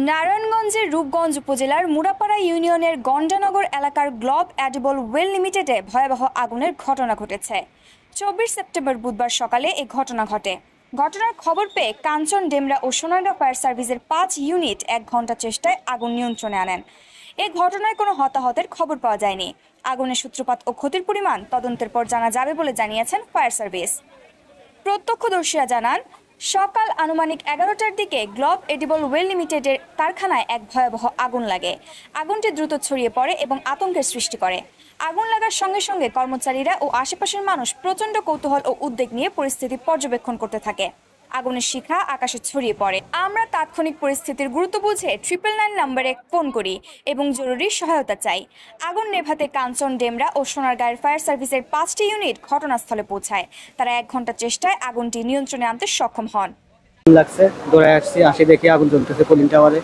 নারায়ণগঞ্জের রূপগঞ্জ উপজেলার মুরাপাড়া ইউনিয়নের গন্ডানগর এলাকার গ্লোব এডিবল ওয়েল লিমিটেডে ভয়াবহ আগুনের ঘটনা ঘটেছে। 24 সেপ্টেম্বর বুধবার সকালে এই ঘটনা ঘটে। ঘটনার খবর পেয়ে কাঞ্চন, ডেমরা ও সোনারগাঁ ফায়ার সার্ভিসের 5 ইউনিট 1 ঘন্টা চেষ্টায় আগুন নিয়ন্ত্রণে আনেন। এই ঘটনায় কোনো হতাহতের খবর পাওয়া যায়নি। আগুনের সূত্রপাত ও ক্ষতির পরিমাণ তদন্তের পর জানা যাবে বলে জানিয়েছেন ফায়ার সার্ভিস। প্রত্যক্ষদর্শীরা জানান, সকাল আনুমানিক 11টার দিকে গ্লোব এডিবল ওয়েল লিমিটেডের কারখানায় এক ভয়াবহ আগুন লাগে। আগুনটি দ্রুত ছড়িয়ে পড়ে এবং আতঙ্কের সৃষ্টি করে। আগুন লাগার সঙ্গে সঙ্গে কর্মচারীরা ও আশেপাশের মানুষ প্রচণ্ড কৌতূহল ও উদ্বেগ নিয়ে পরিস্থিতি পর্যবেক্ষণ করতে থাকে। আগুনের শিখা আকাশে ছড়িয়ে পড়ে। আমরা তাৎক্ষণিক পরিস্থিতির গুরুত্ব বুঝে 999 নম্বরে ফোন করি এবং জরুরি সহায়তা চাই। আগুন নেভাতে কাঞ্চন, ডেমরা ও সোনারগাঁয়ের ফায়ার সার্ভিসের 5টি ইউনিট ঘটনাস্থলে পৌঁছায়। তারা 1 ঘন্টা চেষ্টায় আগুনটি নিয়ন্ত্রণে আনতে সক্ষম হন। লাগছে, দৌড়ে আসছি, আসি দেখি আগুন জ্বলতেছে কলিং টাওয়ারে।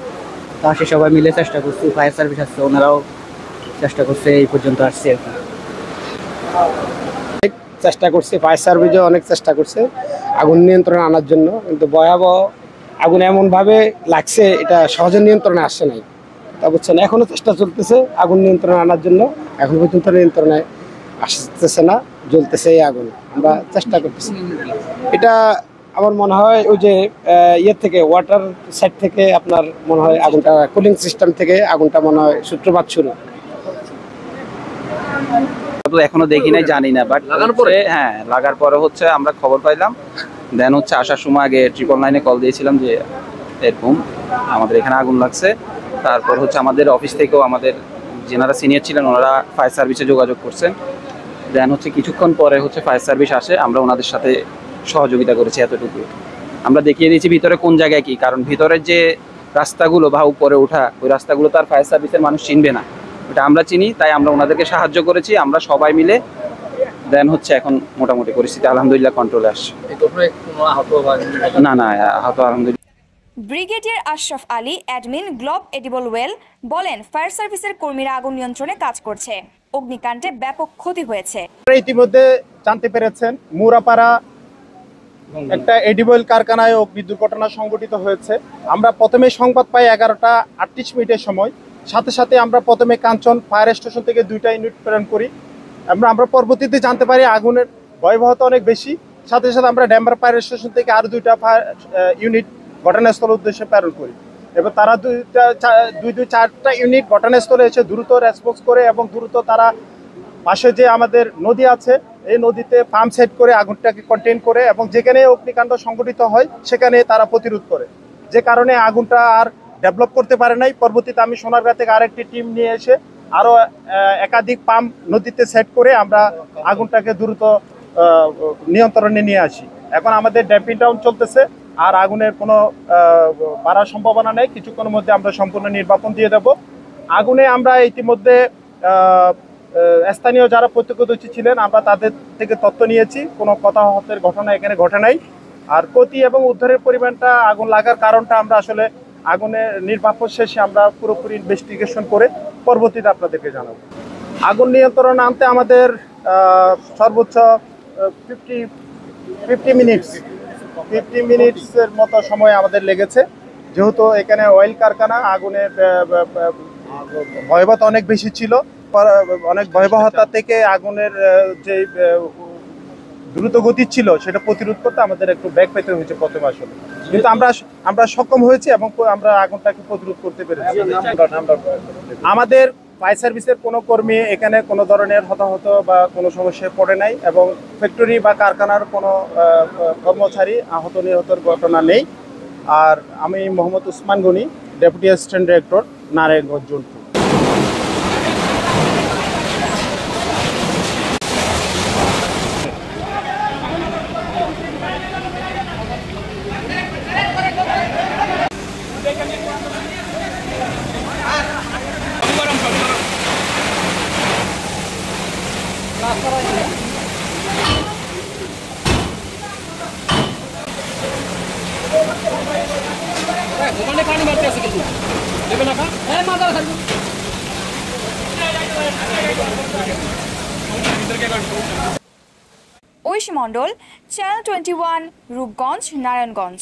তো আসি সবাই মিলে চেষ্টা করছি, ফায়ার সার্ভিস আসছে, ওনারাও চেষ্টা করছে, এই পর্যন্ত আসছে আর কি। চেষ্টা করছে, ফায়ার সার্ভিসও অনেক চেষ্টা করছে আগুন নিয়ন্ত্রণে আনার জন্য, কিন্তু ভয়াবহ আগুন এমনভাবে লাগছে এটা সহজে নিয়ন্ত্রণে আসছে নাই। তা বুঝছেন, এখনও চেষ্টা চলতেছে আগুন নিয়ন্ত্রণে আনার জন্য, এখন পর্যন্ত নিয়ন্ত্রণে আসতেছে না, জ্বলতেছে এই আগুন। আমরা চেষ্টা করতেছি। এটা আমার মনে হয় ওই যে ইয়ে থেকে ওয়াটার সাইড থেকে আপনার মনে হয় আগুনটা কুলিং সিস্টেম থেকে আগুনটা মনে হয় সূত্রপাত শুরু। এখনো দেখি নাই, জানি না, বাট হ্যাঁ লাগার পরে হচ্ছে আমরা খবর পাইলাম। দেন হচ্ছে আসার সময় আগে 999-এ কল দিয়েছিলাম যে এরকম আমাদের এখানে আগুন লাগছে। তারপর হচ্ছে আমাদের অফিস থেকেও আমাদের যেনারা সিনিয়র ছিলেন ওনারা ফায়ার সার্ভিসে যোগাযোগ করছেন। দেন হচ্ছে কিছুক্ষণ পরে হচ্ছে ফায়ার সার্ভিস আসে, আমরা ওনাদের সাথে সহযোগিতা করেছি। এতটুকু আমরা দেখিয়ে দিয়েছি ভিতরে কোন জায়গায় কি, কারণ ভিতরের যে রাস্তাগুলো বা উপরে ওঠা ওই রাস্তাগুলো তো আর ফায়ার সার্ভিসের মানুষ চিনবে না, ওটা আমরা চিনি, তাই আমরা ওনাদেরকে সাহায্য করেছি আমরা সবাই মিলে। দেন হচ্ছে এখন মোটামুটি পরিস্থিতি আলহামদুলিল্লাহ কন্ট্রোলে আসছে। না না আহত আলহামদুলিল্লাহ। Brigadier Ashraf Ali, admin globe edible well, বলেন ফায়ার সার্ভিসের কর্মীরা আগুন নিয়ন্ত্রণে কাজ করছে। অগ্নিকাণ্ডে ব্যাপক ক্ষতি হয়েছে। ইতিমধ্যে জানতে পেরেছেন মুরাপাড়া একটা এডিবল কারখানায় অগ্নি দুর্ঘটনা সংঘটিত হয়েছে। আমরা প্রথমে সংবাদ পাই 11টা 38 মিনিটের সময়। সাথে সাথে আমরা প্রথমে কাঞ্চন ফায়ার স্টেশন থেকে 2টা ইউনিট প্রেরণ করি। আমরা পরবর্তীতে জানতে পারি আগুনের ভয়াবহতা অনেক বেশি। সাথে সাথে আমরা ডেমরা ফায়ার স্টেশন থেকে আরও 2টা ফায়ার ইউনিট ঘটনাস্থলের উদ্দেশ্যে প্রেরণ করি। এবার তারা 4টা ইউনিট ঘটনাস্থলে এসে দ্রুত রেসপন্স করে এবং দ্রুত তারা পাশে যে আমাদের নদী আছে এই নদীতে পাম্প সেট করে আগুনটাকে কন্টেইন করে এবং যেখানে অগ্নিকাণ্ড সংঘটিত হয় সেখানে তারা প্রতিরোধ করে, যে কারণে আগুনটা আর ডেভেলপ করতে পারে নাই। পরবর্তীতে আমি সোনারগাঁ থেকে আরেকটি টিম নিয়ে এসে আরও একাধিক পাম্প নদীতে সেট করে আমরা আগুনটাকে দ্রুত নিয়ন্ত্রণে নিয়ে আসি। এখন আমাদের ড্যাম্পিং ডাউন চলতেছে, আর আগুনের কোনো বাড়ার সম্ভাবনা নেই। কিছুক্ষণের মধ্যে আমরা সম্পূর্ণ নির্বাপন দিয়ে দেব। আগুনে আমরা ইতিমধ্যে স্থানীয় যারা প্রত্যক্ষদর্শী ছিলেন আমরা তাদের থেকে তথ্য নিয়েছি, কোনো হতাহতের ঘটনা এখানে ঘটে নাই। আর ক্ষতি এবং উদ্ধারের পরিমাণটা, আগুন লাগার কারণটা আমরা আসলে আগুনের নির্বাপন শেষে আমরা পুরোপুরি ইনভেস্টিগেশন করে পরবর্তীতে আপনাদেরকে জানাবো। আগুন নিয়ন্ত্রণ আনতে আমাদের সর্বোচ্চ 50 মিনিটসের মতো সময় আমাদের লেগেছে। যেহেতু এখানে অয়েল কারখানা, আগুনের ভয়াবহতা অনেক বেশি ছিল। অনেক ভয়াবহতা থেকে আগুনের যে দ্রুত গতি ছিল সেটা প্রতিরোধ করতে আমাদের একটু ব্যাক পেতে হয়েছে প্রথমে আসলে, কিন্তু আমরা সক্ষম হয়েছি এবং আমরা আগুনটাকে প্রতিরোধ করতে পেরেছি। আমাদের ফায়ার সার্ভিসের কোনো কর্মী এখানে কোনো ধরনের হতাহত বা কোনো সমস্যায় পড়ে নাই এবং ফ্যাক্টরি বা কারখানার কোনো কর্মচারী আহত নিহতের ঘটনা নেই। আর আমি Mohammad Osman Goni, deputy assistant director, Narayanganj zone 2। Oishi Mondal, channel 21, Rupganj, Narayanganj.